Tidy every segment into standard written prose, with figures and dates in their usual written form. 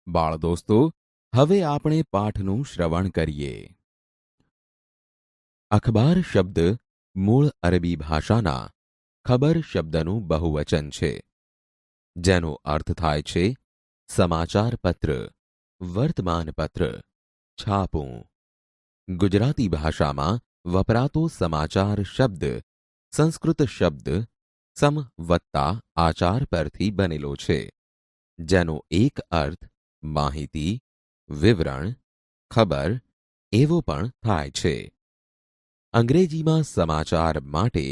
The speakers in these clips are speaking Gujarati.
બાળ દોસ્તો, હવે આપણે પાઠનું શ્રવણ કરીએ. અખબાર શબ્દ મૂળ અરબી ભાષાના ખબર શબ્દનું બહુવચન છે, જેનો અર્થ થાય છે સમાચાર પત્ર, વર્તમાનપત્ર, છાપું. ગુજરાતી ભાષામાં વપરાતો સમાચાર શબ્દ સંસ્કૃત શબ્દ સમ વત્તા આચાર પરથી બનેલો છે, જેનો એક અર્થ માહિતી, વિવરણ, ખબર એવો પણ થાય છે. અંગ્રેજીમાં સમાચાર માટે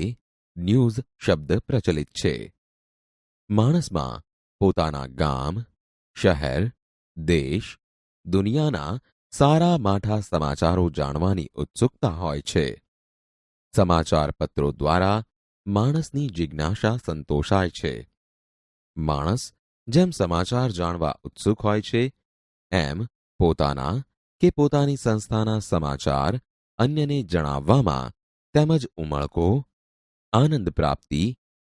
ન્યૂઝ શબ્દ પ્રચલિત છે. માણસમાં પોતાના ગામ, શહેર, દેશ, દુનિયાના સારા માઠા સમાચારો જાણવાની ઉત્સુકતા હોય છે. સમાચાર પત્રો દ્વારા માણસની જિજ્ઞાસા સંતોષાય છે. માણસ જેમ સમાચાર જાણવા ઉત્સુક હોય છે, એમ પોતાના કે પોતાની સંસ્થાના સમાચાર અન્યને જણાવવામાં તેમજ ઉમળકો, આનંદ પ્રાપ્તિ,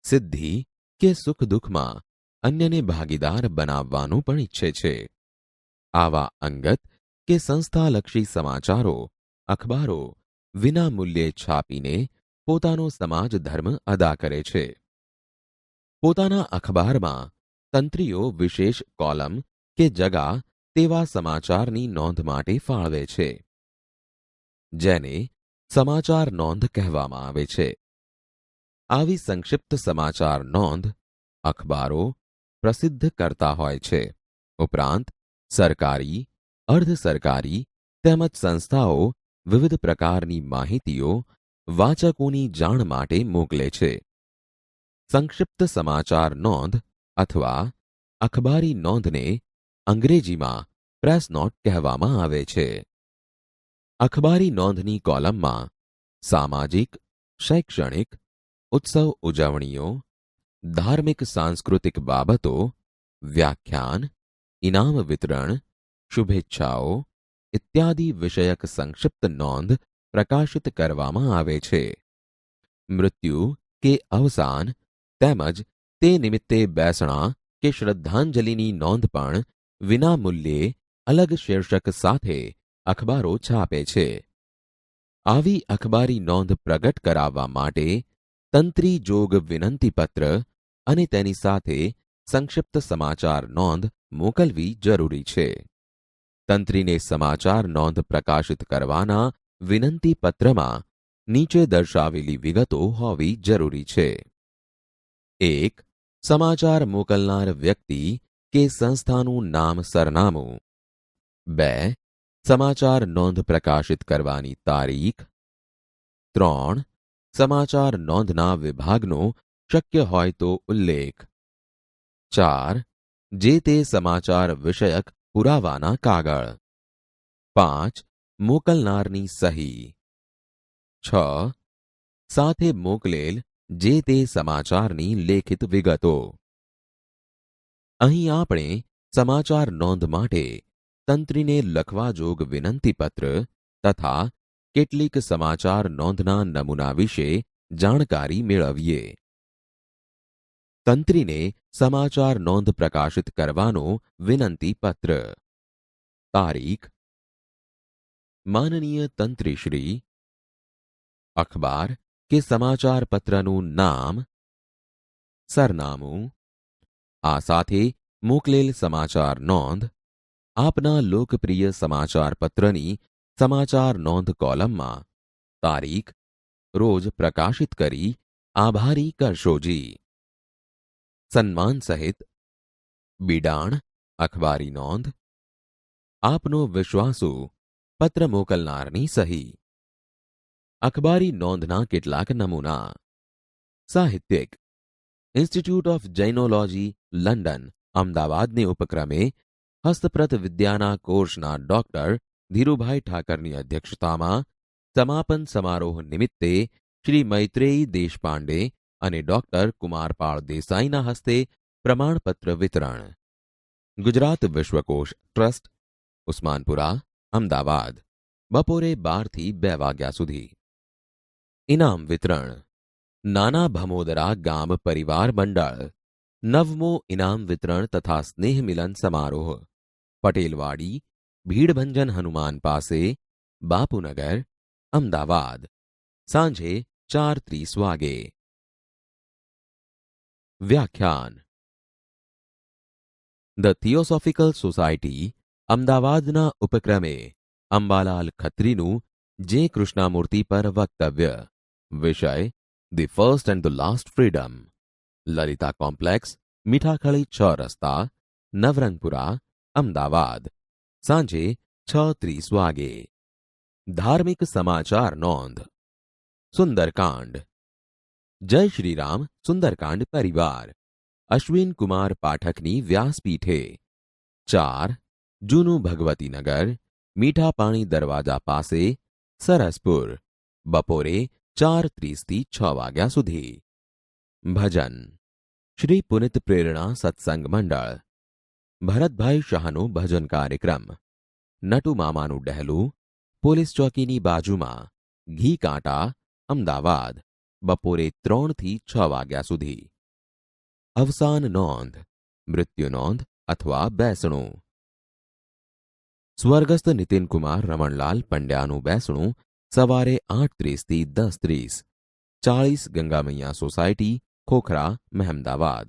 સિદ્ધિ કે સુખ દુઃખમાં અન્યને ભાગીદાર બનાવવાનું પણ ઈચ્છે છે. આવા અંગત કે સંસ્થાલક્ષી સમાચારો અખબારો વિના મૂલ્યે છાપીને પોતાનો સમાજ ધર્મ અદા કરે છે. પોતાના અખબારમાં તંત્રીઓ વિશેષ કોલમ કે જગા તેવા સમાચારની નોંધ માટે ફાળવે છે, જેને સમાચાર નોંધ કહેવામાં આવે છે. આવી સંક્ષિપ્ત સમાચાર નોંધ અખબારો પ્રસિદ્ધ કરતા હોય છે. ઉપરાંત સરકારી, અર્ધ સરકારી તેમજ સંસ્થાઓ વિવિધ પ્રકારની માહિતીઓ વાચકોની જાણ માટે મોકલે છે. સંક્ષિપ્ત સમાચાર નોંધ અથવા અખબારી નોંધને અંગ્રેજીમાં પ્રેસ નોટ કહેવામાં આવે છે. અખબારી નોંધની કોલમમાં સામાજિક, શૈક્ષણિક, ઉત્સવ ઉજવણીઓ, ધાર્મિક સાંસ્કૃતિક બાબતો, વ્યાખ્યાન, ઇનામ વિતરણ, શુભેચ્છાઓ ઇત્યાદિ વિષયક સંક્ષિપ્ત નોંધ પ્રકાશિત કરવામાં આવે છે. મૃત્યુ કે અવસાન તેમજ તે નિમિત્તે બેસણા કે શ્રદ્ધાંજલિની નોંધ પણ વિના મૂલ્યે અલગ શીર્ષક સાથે અખબારો છાપે છે. આવી અખબારી નોંધ પ્રગટ કરાવવા માટે તંત્રી જોગ વિનંતીપત્ર અને તેની સાથે સંક્ષિપ્ત સમાચાર નોંધ મોકલવી જરૂરી છે. તંત્રીને સમાચાર નોંધ પ્રકાશિત કરવાના વિનંતી પત્રમાં નીચે દર્શાવેલી વિગતો હોવી જરૂરી છે. 1. સમાચાર મોકલનાર વ્યક્તિ કે સંસ્થાનું નામ સરનામું. 2. સમાચાર નોંધ પ્રકાશિત કરવાની તારીખ. 3. સમાચાર નોંધના વિભાગનો શક્ય હોય તો ઉલ્લેખ. 4. જે તે સમાચાર વિષયક પુરાવાના કાગળ. 5. મોકલનારની સહી. 6. સાથે મોકલેલ જે તે સમાચારની લેખિત વિગતો. અહીં આપણે સમાચાર નોંધ માટે તંત્રીને લખવા જોગ વિનંતીપત્ર તથા કેટલીક સમાચાર નોંધના નમૂના વિશે જાણકારી મેળવીએ. તંત્રીને સમાચાર નોંધ પ્રકાશિત કરવાનો વિનંતી પત્ર. તારીખ. માનનીય તંત્રીશ્રી. અખબાર કે સમાચાર પત્રનું નામ, સરનામું. આ સાથે મોકલેલ સમાચાર નોંધ આપના લોકપ્રિય સમાચાર પત્રની સમાચાર નોંધ કોલમમાં તારીખ, રોજ પ્રકાશિત કરી આભારી કરશોજી. સન્માન સહિત બિડાણ અખબારી નોંધ. આપનો વિશ્વાસુ પત્ર મોકલનારની સહી. અખબારી નોંધના કેટલાક નમૂના. સાહિત્યિક ઇન્સ્ટિટ્યૂટ ઓફ જૈનોલોજી, લંડન, અમદાવાદને ઉપક્રમે હસ્તપ્રત વિદ્યાના કોર્સના ડોક્ટર ધીરુભાઈ ઠાકરની અધ્યક્ષતામાં સમાપન સમારોહ નિમિત્તે શ્રી મૈત્રેયી દેશપાંડે અને ડોક્ટર કુમારપાળ દેસાઈના હસ્તે પ્રમાણપત્ર વિતરણ. ગુજરાત વિશ્વકોશ ટ્રસ્ટ, ઉસ્માનપુરા, અમદાવાદ. બપોરે 12 થી 2 વાગ્યા સુધી. ઇનામ વિતરણ. નાના ભમોદરા ગામ પરિવાર મંડળ 9મો ઇનામ વિતરણ તથા સ્નેહ મિલન સમારોહ. પટેલવાડી, ભીડભંજન હનુમાન પાસે, બાપુનગર, અમદાવાદ. સાંજે 4:30 વાગે. વ્યાખ્યાન. ધ થિયોસોફિકલ સોસાયટી અમદાવાદના ઉપક્રમે અંબાલાલ ખત્રીનું જે કૃષ્ણામૂર્તિ પર વક્તવ્ય. વિષય the first and the last freedom. Lalita complex, Mithakhali 6 રસ્તા, નવરંગપુરા, અમદાવાદ. સાંજે 6:30 વાગે. ધાર્મિક સમાચાર નોંધ. સુંદરકાંડ. જય શ્રીરામ સુંદરકાંડ પરિવાર. અશ્વિન કુમાર પાઠકની વ્યાસપીઠે. 4 જૂનું ભગવતીનગર, મીઠા પાણી દરવાજા પાસે, સરસપુર. બપોરે 4:30 થી 6 વાગ્યા સુધી. ભજન. શ્રી પુનિત પ્રેરણા સત્સંગ મંડળ. ભરતભાઈ શાહનો ભજન કાર્યક્રમ. નટુ મામાનું ડહેલું, પોલીસ ચોકીની બાજુમાં, ઘી કાંટા, અમદાવાદ. બપોરે 3 થી 6 વાગ્યા સુધી. અવસાન નોંધ, મૃત્યુ નોંધ અથવા બેસણું. સ્વર્ગસ્થ નીતિનકુમાર રમણલાલ પંડ્યાનું બેસણું સવારે 8:30 થી 10:30. 40 ગંગામૈયા સોસાયટી, ખોખરા, મહેમદાવાદ.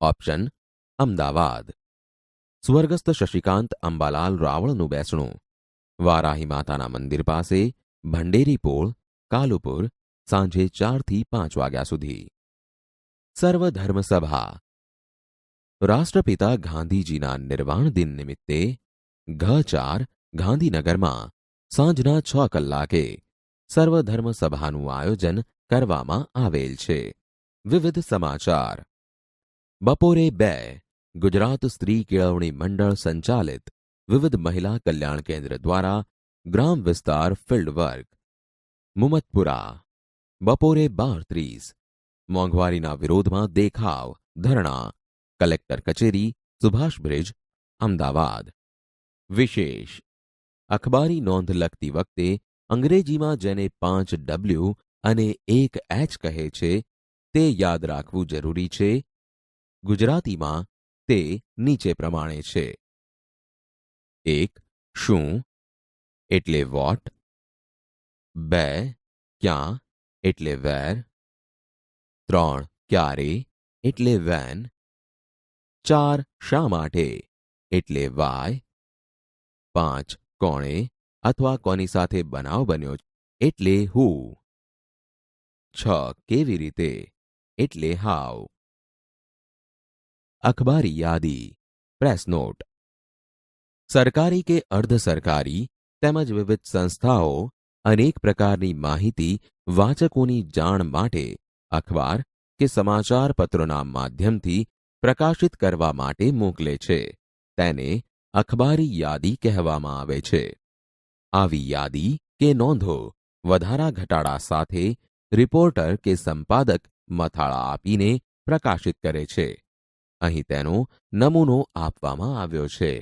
ઓપ્શન: અમદાવાદ. સ્વર્ગસ્થ શશિકાંત અંબાલાલ રાવળનું બેસણું વારાહી માતાના મંદિર પાસે, ભંડેરી પોળ, કાલુપુર. સાંજે 4 થી 5 વાગ્યા સુધી. સર્વધર્મ સભા. રાષ્ટ્રપિતા ગાંધીજીના નિર્વાણ દિન નિમિત્તે ઘ4 ગાંધીનગરમાં સાંજના 6 કલાકે સર્વધર્મ સભાનું આયોજન કરવામાં આવેલ છે. વિવિધ સમાચાર. બપોરે 2 ગુજરાત સ્ત્રી કેળવણી મંડળ સંચાલિત વિવિધ મહિલા કલ્યાણ કેન્દ્ર દ્વારા ગ્રામ વિસ્તાર ફિલ્ડ વર્ક. મુમતપુરા. બપોરે 12:30 મોંઘવારીના વિરોધમાં દેખાવ, ધરણા. કલેક્ટર કચેરી, સુભાષ બ્રિજ, અમદાવાદ. વિશેષ. અખબારી નોંધ લખતી વખતે અંગ્રેજીમાં જેને 5 W અને 1 H કહે છે તે યાદ રાખવું જરૂરી છે. ગુજરાતીમાં તે નીચે પ્રમાણે છે. 1. શું એટલે વોટ. 2. ક્યાં એટલે વેર. 3. ક્યારે એટલે વેન. 4. શા માટે એટલે વાય. 5. કોણે અથવા કોની સાથે બનાવ બન્યો એટલે હુ. 6. કેવી રીતે એટલે હાઉ. અખબારી યાદી. Press not. સરકારી કે અર્ધ સરકારી તેમજ વિવિધ સંસ્થાઓ અનેક પ્રકારની માહિતી વાચકોની જાણ માટે અખબાર કે સમાચાર પત્રોના માધ્યમથી પ્રકાશિત કરવા માટે મોકલે છે. તેને અખબારી યાદી કહેવામાં આવે છે. આવી યાદી કે નોંધો વધારા ઘટાડા સાથે રિપોર્ટર કે સંપાદક મથાળા આપીને પ્રકાશિત કરે છે. અહીં તેનો નમૂનો આપવામાં આવ્યો છે.